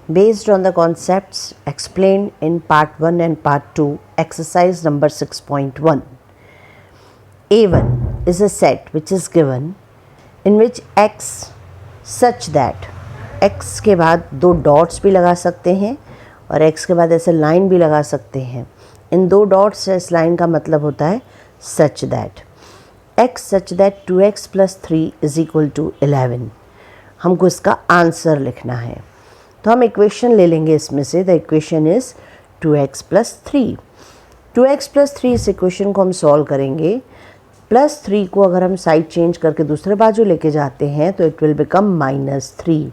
based on the concepts explained in part 1 and part 2, exercise number 6.1. A1 is a set which is given in which x such that x के बाद दो dots भी लगा सकते हैं और x के बाद ऐसे लाइन भी लगा सकते हैं. इन दो डॉट्स से इस लाइन का मतलब होता है सच that x such that 2x + 3 = 11. हमको इसका आंसर लिखना है तो हम इक्वेशन ले लेंगे इसमें से. The equation is 2x + 3. 2x + 3 इस इक्वेशन को हम सॉल्व करेंगे. +3 को अगर हम साइड चेंज करके दूसरे बाजू लेके जाते हैं तो इट विल बिकम -3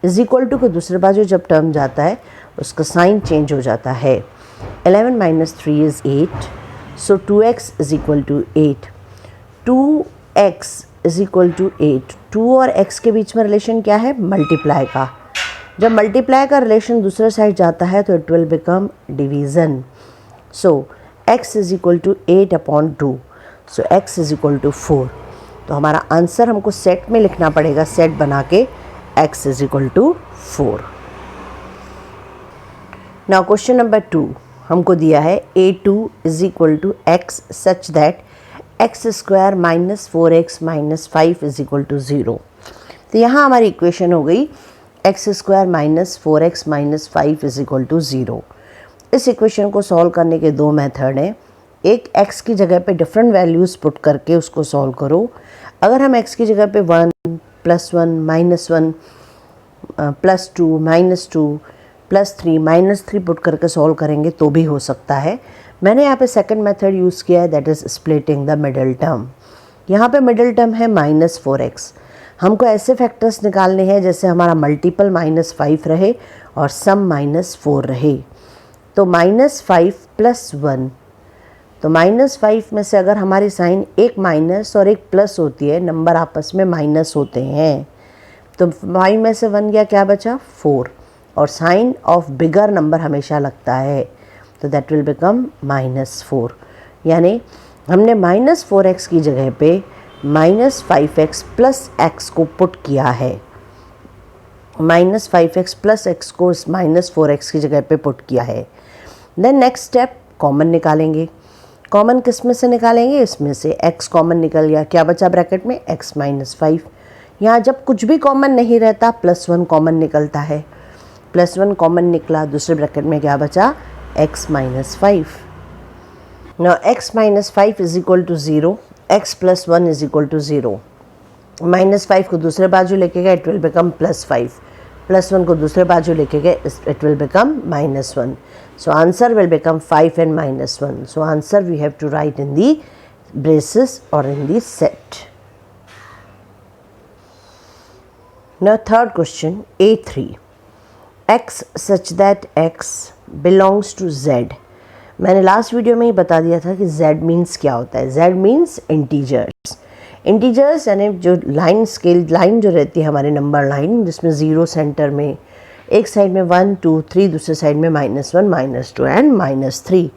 = को दूसरे बाजू जब टर्म जाता है उसका साइन चेंज हो जाता है. 11 - 3 is 8. So 2x = 8. 2x = 8. 2 और x के बीच में रिलेशन क्या है? मल्टीप्लाई का. जब मल्टीप्लाई का रिलेशन दूसरे साइड जाता है तो it will become division. So x = 8/2. So x = 4. तो हमारा आंसर हमको सेट में लिखना पड़ेगा, सेट बना के x = 4. नाउ क्वेश्चन नंबर 2 हमको दिया है A2 = x such that x² - 4x - 5 = 0. तो यहाँ हमारी इक्वेशन हो गई x² - 4x - 5 = 0. इस इक्वेशन को सॉल्व करने के दो मेथड हैं. एक x की जगह पे डिफरेंट वैल्यूज़ पुट करके उसको सॉल्व करो. अगर हम x की जगह पे 1 + 1 -1 +2 -2 +3 -3 पुट करके सॉल्व करेंगे तो भी हो सकता है. मैंने यहाँ पे सेकंड मेथड यूज़ किया है, that is splitting the middle term. यहाँ पे मिडिल टर्म है -4x. हमको ऐसे फैक्टर्स निकालने हैं जैसे हमारा मल्टीपल -5 रहे और सम -4 रहे. तो -5 + 1, तो -5 में से अगर हमारी साइन एक माइनस और एक प्लस होती है, नंबर आपस में माइनस होते हैं, तो 5 में से 1 गया, क्या बचा? 4. और साइन ऑफ बिगर नंबर हमेशा लगता है तो दैट विल बिकम -4. यानी हमने -4x की जगह पे -5x + x को पुट किया है. -5x + x को इस -4x की जगह पे पुट किया है. देन नेक्स्ट स्टेप कॉमन निकालेंगे. कॉमन किस में से निकालेंगे? इसमें से x कॉमन निकल गया, क्या बचा ब्रैकेट में? x - 5. यहाँ जब कुछ भी कॉमन नहीं रहता +1 कॉमन निकलता है. +1 कॉमन निकला, दूसरे ब्रैकेट में क्या बचा? x - 5. Now x - 5 = 0. x + 1 = 0. -5 को दूसरे बाजू लेके गए, इट विल बिकम +5. +1 को दूसरे बाजू लेके गए, it will become -1. So answer will become 5 and -1. So answer we have to write in the braces और in the set. Now third question A3. x such that x belongs to z. मैंने last video में ही बता दिया था कि z means क्या होता है. z means integers. इंटीजर्स यानी जो लाइन स्केल लाइन जो रहती है हमारे नंबर लाइन, जिसमें 0 सेंटर में, एक साइड में 1 2 3, दूसरे साइड में -1 -2 एंड -3.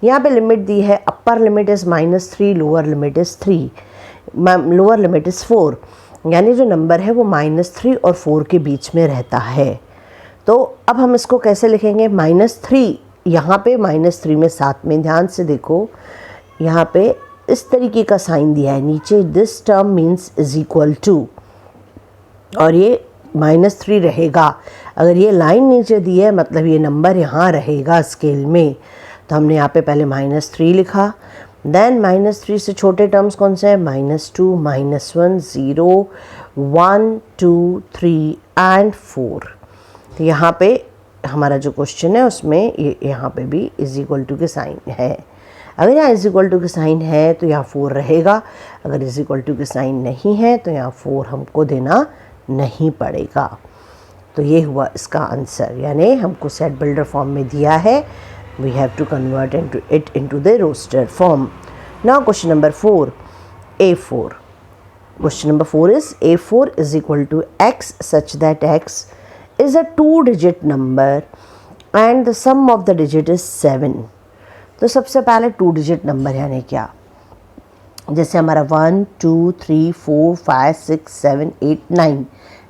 यहाँ पे लिमिट दी है, upper limit is -3, lower limit is 3, lower limit is 4. यानी जो नंबर है वो -3 और 4 के बीच में रहता है. तो अब हम इसको कैसे लिखेंगे? -3, यहाँ पे -3 में साथ में ध्यान से देखो, यहाँ पे इस तरीके का साइन दिया है नीचे. दिस टर्म मीन्स =, और ये -3 रहेगा. अगर ये लाइन नीचे दी है मतलब ये नंबर यहाँ रहेगा स्केल में. तो हमने यहाँ पे पहले -3 लिखा. देन -3 से छोटे टर्म्स कौन से हैं? -2 -1 0 1 2 3 एंड 4. तो यहाँ पे हमारा जो क्वेश्चन है उसमें ये यहाँ पे भी = के साइन है. अगर यहाँ = के साइन है तो यहाँ 4 रहेगा. अगर = के साइन नहीं है तो यहाँ 4 हमको देना नहीं पड़ेगा. तो ये हुआ इसका आंसर. यानी हमको सेट बिल्डर फॉर्म में दिया है, we have to convert it into the roster form. Now question number 4 A4. Question number 4 is A4 = x such that x is a 2-digit number and the sum of the digit is 7. तो सबसे पहले 2-digit number यानी क्या? जैसे हमारा 1 2 3 4 5 6 7 8 9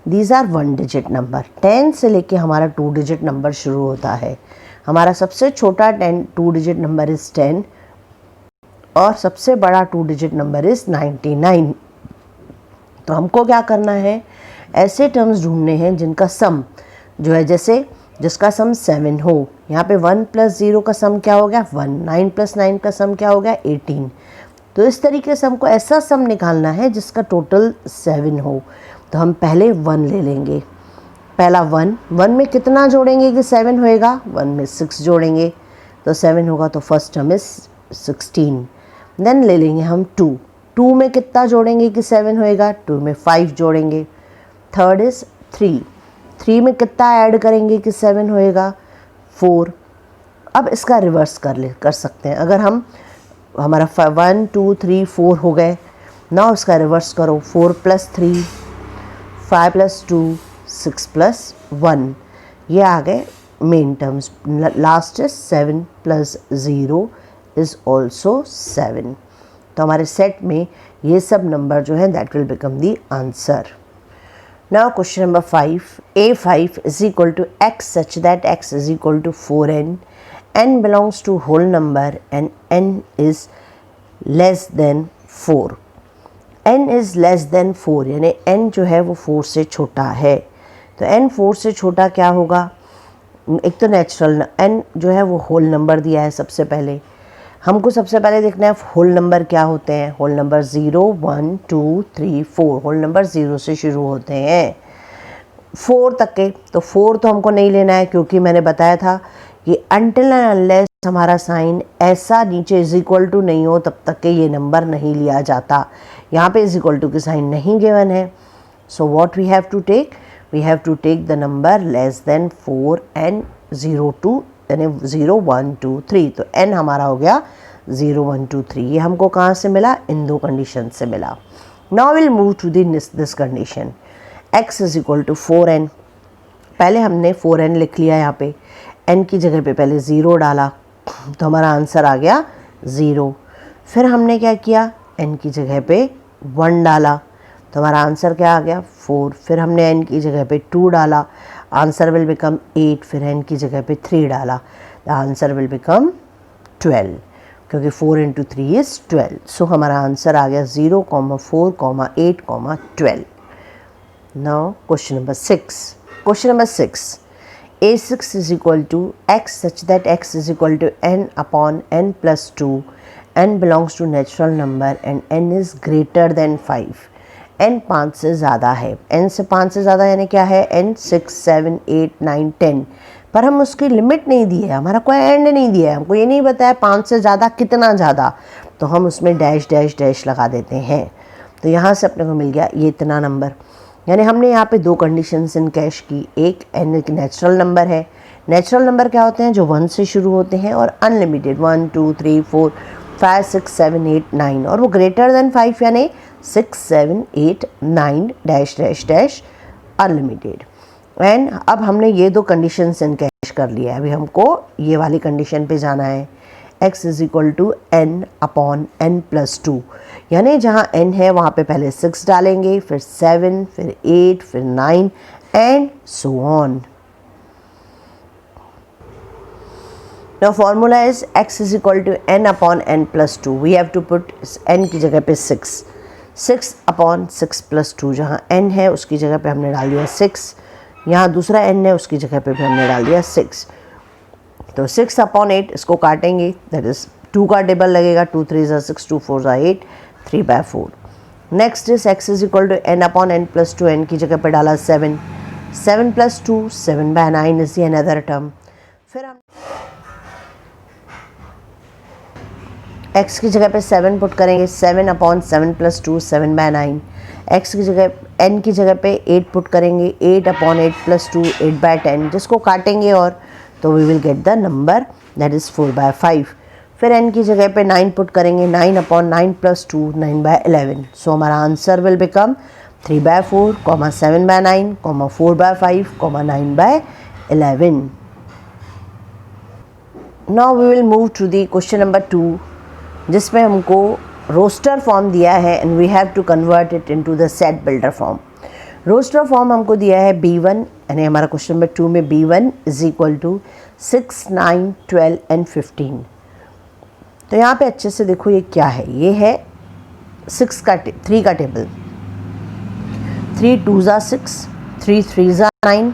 these are 1 digit number. 10 से लेके हमारा 2 डिजिट नंबर शुरू होता है। हमारा सबसे छोटा 2 डिजिट नंबर इज़ 10 और सबसे बड़ा 2 डिजिट नंबर इज़ 99। तो हमको क्या करना है, ऐसे टर्म्स ढूंढने हैं जिनका सम जो है, जैसे जिसका सम 7 हो। यहाँ पे 1 + 0 का सम क्या हो गया 1, 9 + 9 का सम क्या हो गया 18। तो इस तरीके से हमको ऐसा सम निकालना है जिसका टोटल 7 हो। तो हम पहले 1 ले लेंगे। पहला 1 में कितना जोड़ेंगे कि 7 होएगा, 1 में 6 जोड़ेंगे तो 7 होगा। तो फर्स्ट टर्म इज 16। देन ले लेंगे हम 2 में कितना जोड़ेंगे कि 7 होएगा, 2 में 5 जोड़ेंगे। थर्ड इज 3 में कितना ऐड करेंगे कि 7 होएगा 4। अब इसका रिवर्स कर सकते हैं। अगर हमारा 1 2 3 4 हो गए, ना इसका रिवर्स करो, 4 + 3 5 + 2 6 + 1, ये आ गए main terms. Last is 7 + 0 is also 7। तो हमारे सेट में ये सब नंबर जो है that will become the answer. Now question number 5, A5 is equal to x such that x is equal to 4n, n belongs to whole number and n is less than 4। n is less than 4 यानी n जो है वो 4 से छोटा है। तो n 4 से छोटा क्या होगा, एक तो नेचुरल n जो है वो होल नंबर दिया है। सबसे पहले हमको सबसे पहले देखना है होल नंबर क्या होते हैं। होल नंबर 0 1 2 3 4, होल नंबर 0 से शुरू होते हैं 4 तक के। तो 4 तो हमको नहीं लेना है क्योंकि मैंने बताया था कि अनटिल एंड अनलेस हमारा साइन ऐसा नीचे इज इक्वल टू नहीं हो तब तक के ये नंबर नहीं लिया जाता। यहाँ पे इज इक्वल टू के साइन नहीं गिवन है। So what we have to take, we have to take the number less than 4 and 0 2 यानी 0 1 2 3। तो n हमारा हो गया 0 1 2 3। ये हमको कहाँ से मिला, इन दो कंडीशन से मिला। Now will move to this condition, x is equal to 4n। पहले हमने 4n लिख लिया, यहाँ पे n की जगह पे पहले 0 डाला तो हमारा आंसर आ गया 0। फिर हमने क्या किया, n की जगह पे 1 डाला तो हमारा आंसर क्या आ गया 4। फिर हमने n की जगह पे 2 डाला, आंसर विल बिकम 8। फिर n की जगह पे 3 डाला, द आंसर विल बिकम 12 क्योंकि 4 × 3 इज 12। सो हमारा आंसर आ गया 0, 4, 8, 12। Now question number 6। Question number 6, A6 is equal to x such that x is equal to n upon n plus 2, n belongs to natural number and n is greater than 5। n 5 से ज़्यादा है, n से 5 से ज़्यादा यानी क्या है, n 6 7 8 9 10। पर हम उसकी लिमिट नहीं दी है, हमारा कोई एंड नहीं दिया है, हमको ये नहीं बताया 5 से ज़्यादा कितना ज़्यादा, तो हम उसमें डैश डैश डैश लगा देते हैं। तो यहाँ से अपने को मिल गया ये इतना नंबर। यानी हमने यहाँ पे दो कंडीशंस इन कैश की। एक n एक नेचुरल नंबर है। नेचुरल नंबर क्या होते हैं, जो 1 से शुरू होते हैं और अनलिमिटेड 1 2 3 4 5 6 7 8 9, और वो ग्रेटर देन 5 यानी 6 7 8 9 dash dash dash unlimited. And अब हमने ये दो कंडीशंस इन कैश कर लिया है। अभी हमको ये वाली कंडीशन पे जाना है, x is equal to n upon n plus 2। यानी जहाँ n है वहाँ पे पहले 6 डालेंगे, फिर 7, फिर 8, फिर 9 and so on. Now formula is x is equal to n upon n plus 2. We have to put n की जगह पे 6 upon 6 plus 2। जहाँ n है उसकी जगह पे हमने डाल दिया 6, यहाँ दूसरा n है उसकी जगह पे भी हमने डाल दिया 6। तो 6 अपॉन 8 इसको काटेंगे, दैट इज 2 का टेबल लगेगा, 2 3 ज़ा 6 2 4 ज़ा 8 3/4। Next is x is equal to n upon n plus 2। n की जगह पे डाला 7 plus 2 7/9 is the another term. फिर हम x की जगह पे 7 पुट करेंगे, 7 अपॉन 7 प्लस 2 7/9। x की जगह n की जगह पे 8 पुट करेंगे, 8 अपॉन 8 प्लस 2 8/10, जिसको काटेंगे और तो we will get the number that is 4/5। फिर n की जगह पे 9 पुट करेंगे, 9 अपॉन 9 प्लस 2 9/11। सो हमारा answer will become 3/4, 7/9, 4/5, 9/11। Now we will move to the question number 2, जिसमें हमको रोस्टर फॉर्म दिया है and we have to convert it into the set builder form. Roster form हमको दिया है B1, यानी हमारा क्वेश्चन नंबर 2 में B1 is equal to 6, 9, 12 and 15। तो यहाँ पे अच्छे से देखो ये क्या है, ये है 3 का table. 3 2s are 6, 3 3s are 9,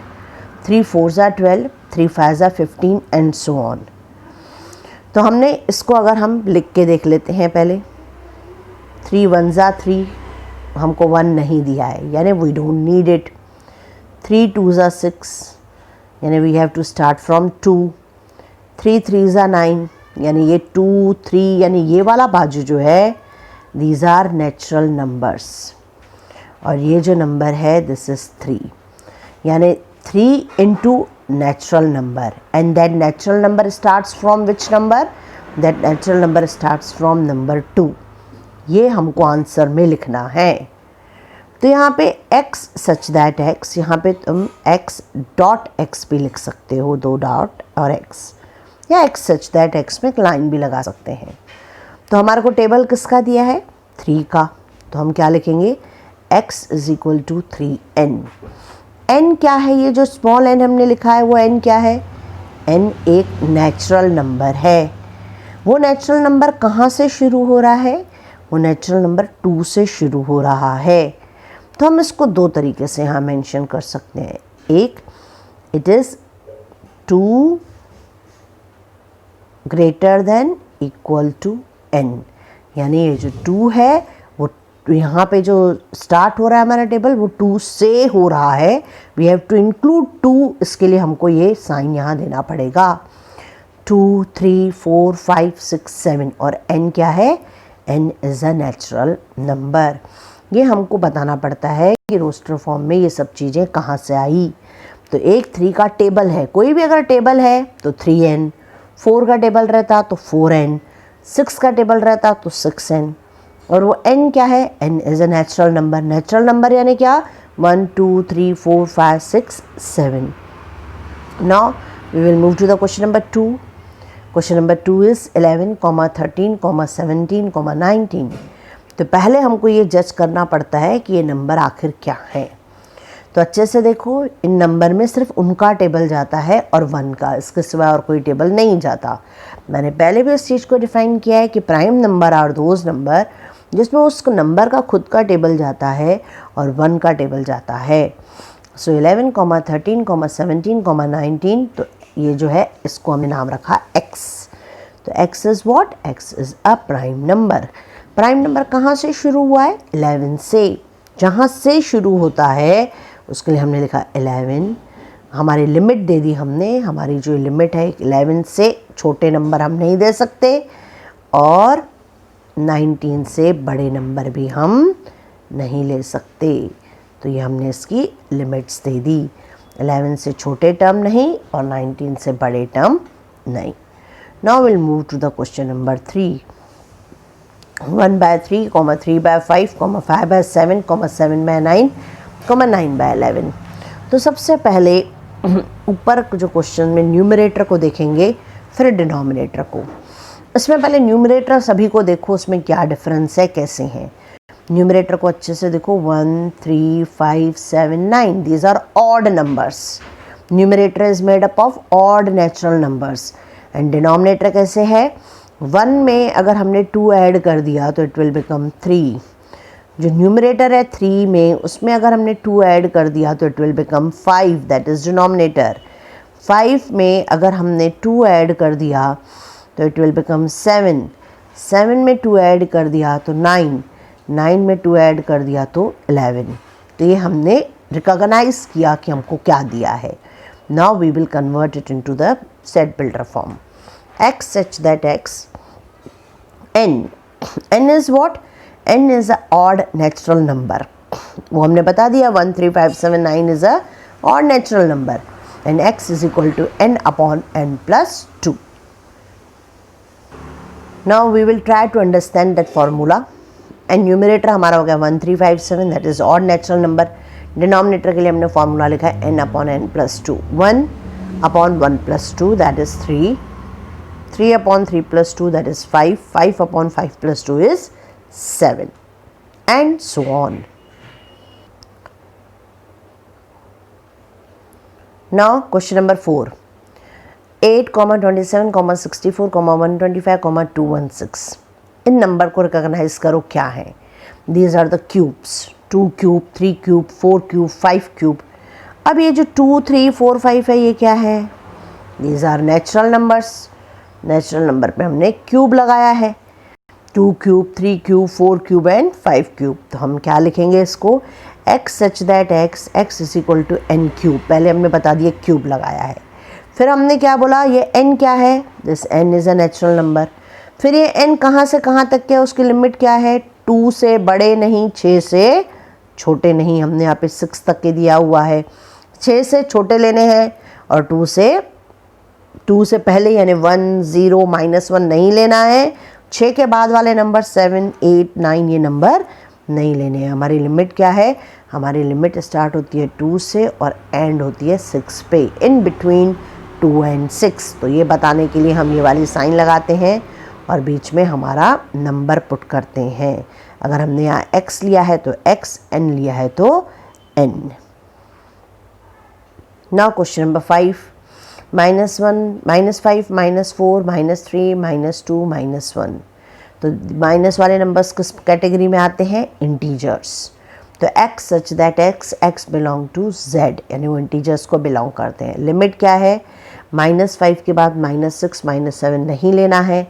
3 4s are 12, 3 5s are 15 and so on. तो हमने इसको अगर हम लिख के देख लेते हैं पहले। 3 1s are 3, हमको 1 नहीं दिया है, यानी we don't need it. 3 2s are 6, यानी we have to start from 2। 3 3s are 9, यानी ये 2 3, यानी ये वाला बाजू जो है दीज आर नेचुरल नंबर्स, और ये जो नंबर है दिस इज 3, यानी 3 into natural number, and that natural number starts from which number, that natural number starts from number 2। ये हमको आंसर में लिखना है। तो यहाँ पे x सच दैट x, यहाँ पे तुम x डॉट x भी लिख सकते हो, 2 डॉट और x, या x सच दैट x में एक लाइन भी लगा सकते हैं। तो हमारे को टेबल किसका दिया है, 3 का, तो हम क्या लिखेंगे, x is equal to 3n। n क्या है, ये जो स्मॉल n हमने लिखा है वो n क्या है, n एक नेचुरल नंबर है। वो नेचुरल नंबर कहाँ से शुरू हो रहा है, वो नेचुरल नंबर 2 से शुरू हो रहा है। तो हम इसको 2 तरीके से यहाँ मेंशन कर सकते हैं। एक, it is 2 greater than equal to n, यानी ये जो 2 है वो यहाँ पे जो स्टार्ट हो रहा है हमारा टेबल वो 2 से हो रहा है। वी हैव टू इंक्लूड 2, इसके लिए हमको ये साइन यहाँ देना पड़ेगा। 2 3 4 5 6 7, और n क्या है, n is a natural number. ये हमको बताना पड़ता है कि रोस्टर फॉर्म में ये सब चीज़ें कहाँ से आई। तो एक 3 का टेबल है, कोई भी अगर टेबल है तो 3n, 4 का टेबल रहता तो 4n, 6 का टेबल रहता तो 6n, और वो n क्या है, n is a natural number. Natural number यानी क्या, 1 2 3 4 5 6 7। Now we will move to the question number 2। Question number 2 is 11, 13, 17, 19। तो पहले हमको ये जज करना पड़ता है कि ये नंबर आखिर क्या है। तो अच्छे से देखो, इन नंबर में सिर्फ उनका टेबल जाता है और 1 का, इसके सिवा और कोई टेबल नहीं जाता। मैंने पहले भी इस चीज़ को डिफाइन किया है कि prime number are those number जिसमें उस नंबर का खुद का टेबल जाता है और 1 का टेबल जाता है। सो 11, 13, 17, 19, तो ये जो है इसको हमने नाम रखा x। तो x is what, x is a prime number. Prime number कहाँ से शुरू हुआ है, 11 से। जहाँ से शुरू होता है उसके लिए हमने लिखा 11। हमारी लिमिट दे दी हमने, हमारी जो लिमिट है 11 से छोटे नंबर हम नहीं दे सकते, और 19 से बड़े नंबर भी हम नहीं ले सकते। तो ये हमने इसकी लिमिट्स दे दी, 11 से छोटे टर्म नहीं और 19 से बड़े टर्म नहीं। Now will move to the question number 3। 1/3, 3/5, 5/7, 7/9, 9/11। तो सबसे पहले ऊपर जो क्वेश्चन में न्यूमरेटर को देखेंगे, फिर डिनोमिनेटर को। इसमें पहले न्यूमरेटर सभी को देखो, उसमें क्या डिफरेंस है, कैसे हैं। न्यूमरेटर को अच्छे से देखो, 1 3 5 7 9, these are odd numbers. Numerator is made up of odd natural numbers. And denominator कैसे है, 1 में अगर हमने 2 ऐड कर दिया तो इट विल बिकम 3। जो न्यूमरेटर है 3 में, उसमें अगर हमने 2 ऐड कर दिया तो it will become 5, that is denominator. 5 में अगर हमने 2 ऐड कर दिया तो इट विल बिकम 7। 7 में 2 ऐड कर दिया तो 9। 9 में 2 ऐड कर दिया तो 11। तो ये हमने रिकॉग्नाइज किया कि हमको क्या दिया है। Now we will convert it into the set builder form. x such that x, n is what, n is a odd natural number। वो हमने बता दिया, 1 3 5 7 9 is a odd natural number, and x is equal to n upon n plus 2। Now we will try to understand that formula। and numerator हमारा हो गया 1 3 5 7, that is odd natural number। denominator के लिए हमने formula लिखा है n upon n plus 2। 1 upon 1 plus 2, that is 3। 3 upon 3 plus 2, that is 5। 5 upon 5 plus 2 is 7, and so on। Now question number 4, 8, 27, 64, 125, 216. इन number को रिकॉग्नाइज करो क्या है. These are the cubes, 2 cube, 3 cube, 4 cube, 5 cube. अब ये जो 2, 3, 4, 5 है ये क्या है? These are natural numbers. Natural number पे हमने क्यूब लगाया है. 2 cube, 3 cube, 4 cube and 5 cube. तो हम क्या लिखेंगे इसको? x such that x is equal to n cube. पहले हमने बता दिया क्यूब लगाया है. फिर हमने क्या बोला? ये n क्या है? This n is a natural number. फिर ये n कहाँ से कहाँ तक क्या, उसकी लिमिट क्या है? 2 से बड़े नहीं, 6 से छोटे नहीं. हमने यहाँ पे 6 तक के दिया हुआ है. 6 से छोटे लेने हैं और 2 से पहले यानी 1, 0, -1 नहीं लेना है. 6 के बाद वाले नंबर 7, 8, 9 ये नंबर नहीं लेने हैं. हमारी लिमिट क्या है? हमारी लिमिट स्टार्ट होती है 2 से और एंड होती है 6 पे, इन बिटवीन 2 एंड 6. तो ये बताने के लिए हम ये वाली साइन लगाते हैं और बीच में हमारा नंबर पुट करते हैं. अगर हमने यहाँ x लिया है तो x, n लिया है तो n. Now question number 5, -1, -5, -4, -3, -2, -1. तो माइनस वाले नंबर्स किस कैटेगरी में आते हैं? इंटीजर्स. तो x such that x belong to z, यानी वो इंटीजर्स को बिलोंग करते हैं. लिमिट क्या है? -5 के बाद -6, -7 नहीं लेना है.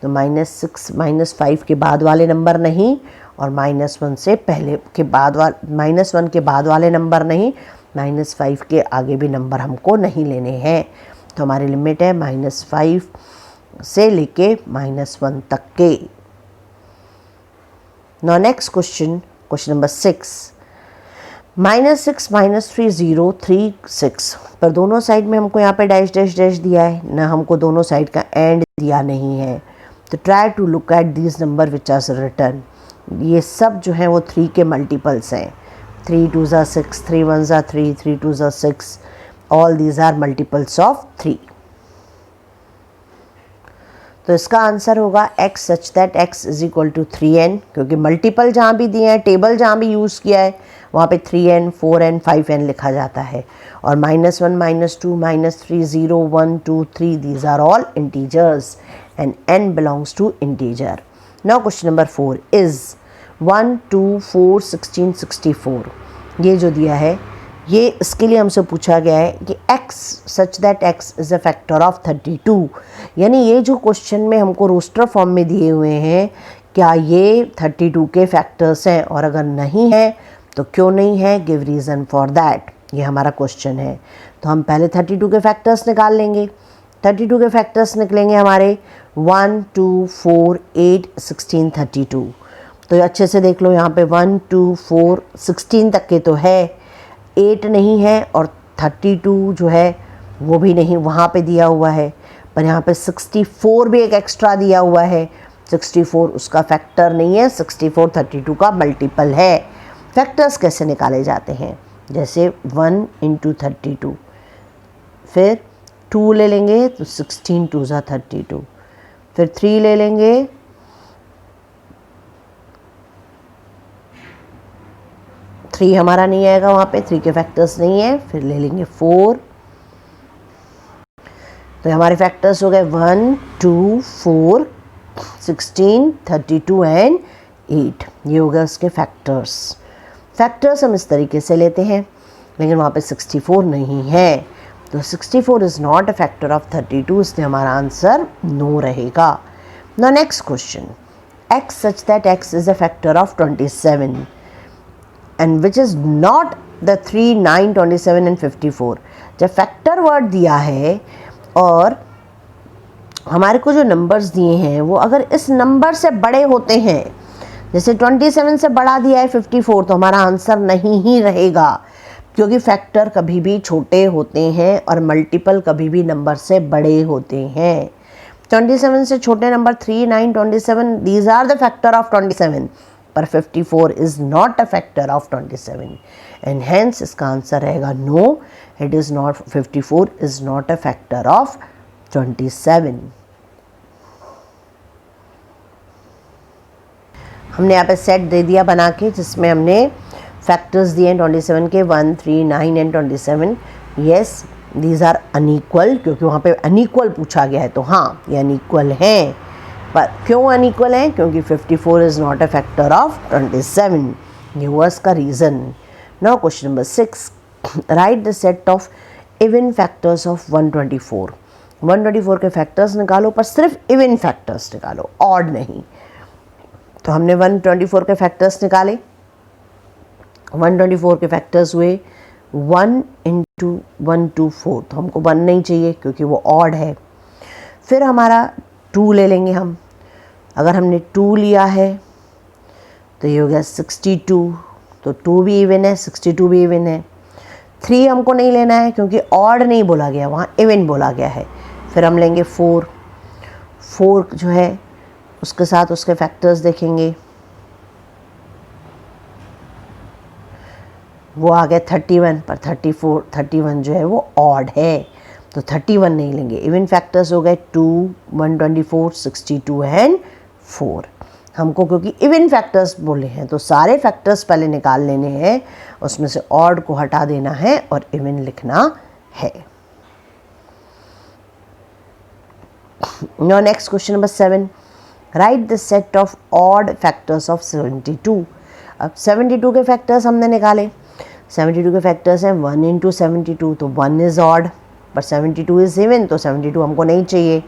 तो -6, -5 के बाद वाले नंबर नहीं और -1 से पहले के बाद -1 के बाद वाले नंबर नहीं, -5 के आगे भी नंबर हमको नहीं लेने हैं. तो हमारी लिमिट है -5 से लेके -1 तक के. Now next question number 6, -6, -3, 0, 3, 6. पर दोनों साइड में हमको यहाँ पे डैश डैश डैश दिया है ना, हमको दोनों साइड का एंड दिया नहीं है. तो try to look at these number which are return. ये सब जो हैं वो 3 के मल्टीपल्स हैं. 3 2s are 6, 3 1s are 3, 3 2s are 6. All these are multiples of 3. तो इसका आंसर होगा x such that x is equal to 3n, क्योंकि मल्टीपल जहाँ भी दिए हैं, टेबल जहाँ भी यूज़ किया है वहाँ पे 3n, 4n, 5n लिखा जाता है. और -1, -2, -3, 0, 1, 2, 3 these are all integers and n belongs to integer. Now question number 4 is 1, 2, 4, 16, 64. ये जो दिया है ये इसके लिए हमसे पूछा गया है कि x such that x is a factor of 32. यानी ये जो क्वेश्चन में हमको रोस्टर फॉर्म में दिए हुए हैं, क्या ये 32 के फैक्टर्स हैं, और अगर नहीं है तो क्यों नहीं है? Give reason for that. ये हमारा क्वेश्चन है. तो हम पहले 32 के फैक्टर्स निकाल लेंगे. 32 के फैक्टर्स निकलेंगे हमारे 1, 2, 4, 8, 16, 32. तो अच्छे से देख लो, यहाँ पे 1, 2, 4, 16 तक के तो है, 8 नहीं है और 32 जो है वो भी नहीं, वहाँ पे दिया हुआ है. पर यहाँ पे 64 भी एक एक्स्ट्रा दिया हुआ है. 64 उसका फैक्टर नहीं है, 64 32 का मल्टीपल है. फैक्टर्स कैसे निकाले जाते हैं? जैसे 1 × 32, फिर 2 ले लेंगे तो 16 2s are 32, फिर 3 ले लेंगे, थ्री हमारा नहीं आएगा वहाँ पे, 3 के फैक्टर्स नहीं है. फिर ले लेंगे 4. तो हमारे फैक्टर्स हो गए 1, 2, 4, 16, 32 एंड 8. ये हो गया उसके फैक्टर्स. फैक्टर्स हम इस तरीके से लेते हैं, लेकिन वहाँ पे 64 नहीं है. तो 64 is not a factor of 32, इसलिए हमारा आंसर नो रहेगा. Now next question, x such that x is a factor of 27 and which is not the 3, 9, 27 and 54. जब फैक्टर वर्ड दिया है और हमारे को जो नंबर्स दिए हैं वो अगर इस नंबर से बड़े होते हैं, जैसे 27 से बड़ा दिया है 54, तो हमारा आंसर नहीं ही रहेगा, क्योंकि फैक्टर कभी भी छोटे होते हैं और मल्टीपल कभी भी नंबर से बड़े होते हैं. 27 से छोटे number 3, 9, 27 these are the factor of 27, पर 54 is not a factor of 27 and hence इसका आंसर रहेगा no, it is not, 54 is not a factor of 27. हमने यहाँ पे सेट दे दिया बना के, जिसमें हमने फैक्टर्स दिए हैं 27 के, 1, 3, 9 and 27. Yes, these are unequal, क्योंकि वहाँ पे अनइक्वल पूछा गया है, तो हाँ ये अनइक्वल हैं। पर क्यों अनइक्वल हैं? क्योंकि 54 is not a factor of 27। ये हुआ इसका reason. Now question number 6, right the set of even factors of 124। 124 के फैक्टर्स निकालो, पर सिर्फ इवन फैक्टर्स निकालो, ऑड नहीं। तो हमने 124 के फैक्टर्स निकाले। 124 के फैक्टर्स हुए 1 इंटू 124, तो हमको 1 नहीं चाहिए क्योंकि वो ऑड है। फिर हमारा 2 ले लेंगे हम। अगर हमने 2 लिया है तो ये हो गया 62, तो 2 भी इवन है, 62 भी इवन है। 3 हमको नहीं लेना है क्योंकि ऑड नहीं बोला गया, वहाँ इवन बोला गया है। फिर हम लेंगे 4 जो है उसके साथ उसके फैक्टर्स देखेंगे, वो आ गया 31, पर 31 जो है वो ऑड है, तो 31 नहीं लेंगे। इवन फैक्टर्स हो गए 2, 124, 62 एंड 4। हमको क्योंकि इवन फैक्टर्स बोले हैं तो सारे फैक्टर्स पहले निकाल लेने हैं, उसमें से ऑड को हटा देना है और इवन लिखना है। Now next question number 7, write the set of odd factors of 72। अब 72 के फैक्टर्स हमने निकाले। 72 के फैक्टर्स हैं 1 इंटू 72, तो 1 इज़ ऑड, पर 72 इज़ इवन, तो 72 हमको नहीं चाहिए।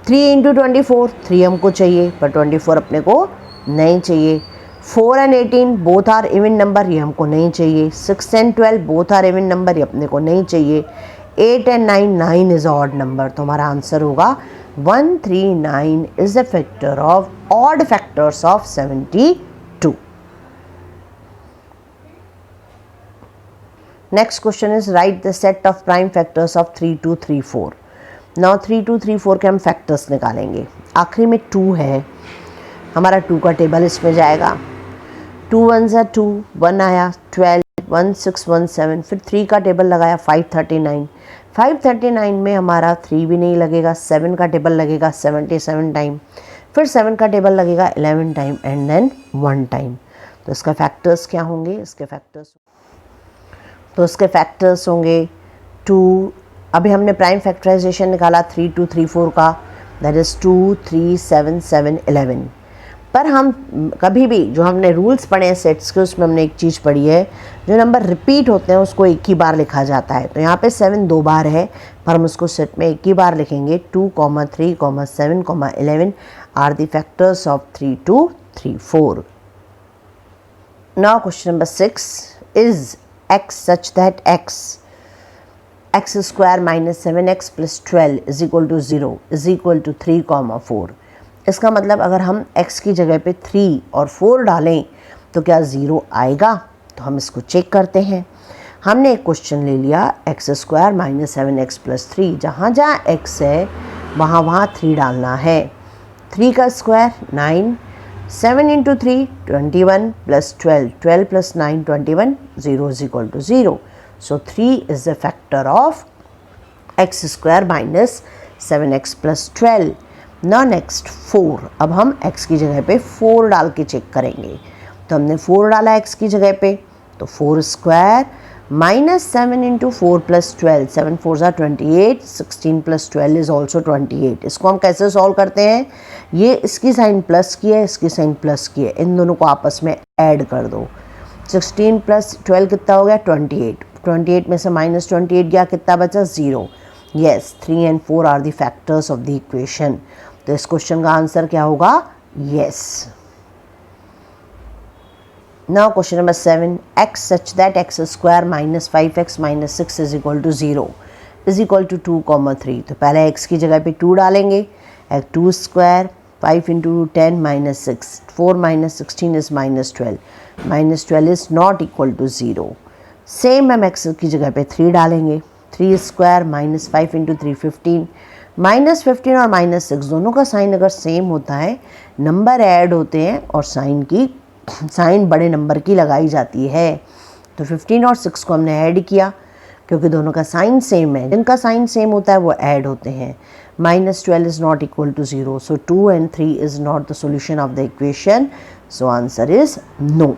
3 इंटू 24, 3 हमको चाहिए, पर 24 अपने को नहीं चाहिए। 4 and 18 both are even number, ये हमको नहीं चाहिए। 6 and 12 both are even number, ये अपने को नहीं चाहिए। 8 एंड 9, 9 इज़ ऑड नंबर, तो हमारा आंसर होगा 139 is a factor of odd factors of 72. Next question is write the set of prime factors of 3234. Now 3234 के हम फैक्टर्स निकालेंगे। आखिरी में 2 है, हमारा 2 का टेबल इसमें जाएगा। 2 1 ज़ा 2, 1 आया 12, 1 6 1 7, फिर 3 का टेबल लगाया 539। 539 में हमारा 3 भी नहीं लगेगा, 7 का टेबल लगेगा 77 टाइम, फिर 7 का टेबल लगेगा 11 टाइम एंड देन 1 टाइम। तो इसका फैक्टर्स क्या होंगे? इसके फैक्टर्स होंगे 2। अभी हमने प्राइम फैक्टराइजेशन निकाला 3234 का, दैट इज़ 2 3 7 7 11। पर हम कभी भी जो हमने रूल्स पढ़े हैं सेट्स के, उसमें हमने एक चीज़ पढ़ी है, जो नंबर रिपीट होते हैं उसको एक ही बार लिखा जाता है। तो यहाँ पे 7 2 बार है, पर हम उसको सेट में एक ही बार लिखेंगे। 2, 3, 7, 11 are the factors of 3234। Now question number 6 is x such that x square minus 7x plus 12 is equal to 0 is equal to 3, 4। इसका मतलब अगर हम x की जगह पे 3 और 4 डालें तो क्या 0 आएगा? तो हम इसको चेक करते हैं। हमने एक क्वेश्चन ले लिया x square minus 7x plus 3, जहाँ जहाँ x है वहाँ 3 डालना है। 3 का square 9, 7 into 3 21 plus 12, 12 plus 9 21, 0 is equal to 0। So 3 is the factor of x square minus 7x plus 12। ना नेक्स्ट 4, अब हम x की जगह पे 4 डाल के चेक करेंगे। तो हमने 4 डाला x की जगह पे, तो 4 स्क्वायर माइनस 7 इंटू 4 प्लस 12, 7 4 ज़ा 28, 16 प्लस 12 इज़ ऑल्सो 28। इसको हम कैसे सॉल्व करते हैं? ये इसकी साइन प्लस की है, इसकी साइन प्लस की है, इन दोनों को आपस में ऐड कर दो। 16 प्लस 12 कितना हो गया? 28। 28 में से माइनस 28 गया, कितना बचा? 0। Yes, 3 and 4 are the factors of the equation. तो इस क्वेश्चन का आंसर क्या होगा? Yes. Now question number 7, x such that x square minus 5x minus 6 is equal to 0 is equal to 2, 3। तो पहले x की जगह पे 2 डालेंगे। 2 square 5 into 10 minus 6, 4 minus 16 is minus 12, minus 12 is not equal to 0। Same हम x की जगह पे 3 डालेंगे। 3 स्क्वायर माइनस 5 इंटू 3 15, माइनस 15 और माइनस 6 दोनों का साइन अगर सेम होता है, नंबर ऐड होते हैं और साइन बड़े नंबर की लगाई जाती है। तो 15 और 6 को हमने ऐड किया क्योंकि दोनों का साइन सेम है, जिनका साइन सेम होता है वो ऐड होते हैं। Minus 12 is not equal to 0, so 2 and 3 is not the solution of the equation, so answer is no.